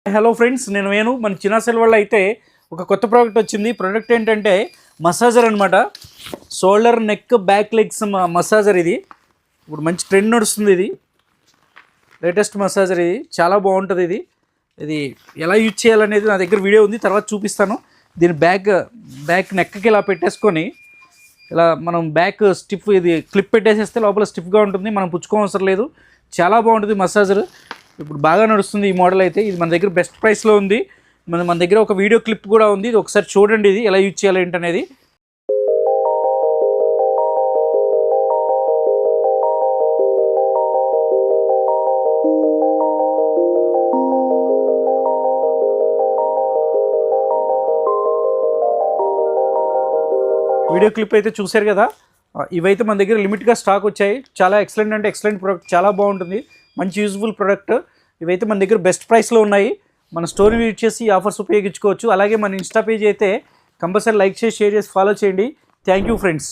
Hello friends, నేను వేణు. మన చిన్న సిల్వర్లో అయితే ఒక కొత్త ప్రోడక్ట్ వచ్చింది. ప్రోడక్ట్ ఏంటంటే మసాజర్ అనమాట. Shoulder, neck, back legs massager. ఇది ఇప్పుడు మంచి ట్రెండ్ నడుస్తుంది. ఇది లేటెస్ట్ మసాజర్. ఇది చాలా బాగుంటుంది. ఇది ఎలా యూజ్ చేయాలనేది నా దగ్గర వీడియో ఉంది, తర్వాత చూపిస్తాను. దీని బ్యాక్ నెక్కి ఇలా పెట్టేసుకొని ఇలా మనం బ్యాక్ స్టిఫ్ ఇది క్లిప్ పెట్టేసేస్తే లోపల స్టిఫ్గా ఉంటుంది. మనం పుచ్చుకోవసరం లేదు. చాలా బాగుంటుంది మసాజర్. ఇప్పుడు బాగా నడుస్తుంది ఈ మోడల్ అయితే. ఇది మన దగ్గర బెస్ట్ ప్రైస్లో ఉంది. మన దగ్గర ఒక వీడియో క్లిప్ కూడా ఉంది. ఇది ఒకసారి చూడండి, ఇది ఎలా యూజ్ చేయాలి ఏంటనేది. వీడియో క్లిప్ అయితే చూశారు కదా. ఇవైతే మన దగ్గర లిమిట్గా స్టాక్ వచ్చాయి. చాలా ఎక్సలెంట్ అంటే ఎక్సలెంట్ ప్రోడక్ట్, చాలా బాగుంటుంది. మంచి యూజ్ఫుల్ ప్రోడక్ట్. ఇవైతే మన దగ్గర బెస్ట్ ప్రైస్లో ఉన్నాయి. మన స్టోర్ని విజిట్ చేసి ఈ ఆఫర్స్ ఉపయోగించుకోవచ్చు. అలాగే మన ఇన్స్టా పేజ్ అయితే కంపల్సరీ లైక్ చేసి, షేర్ చేసి, ఫాలో చేయండి. Thank you friends.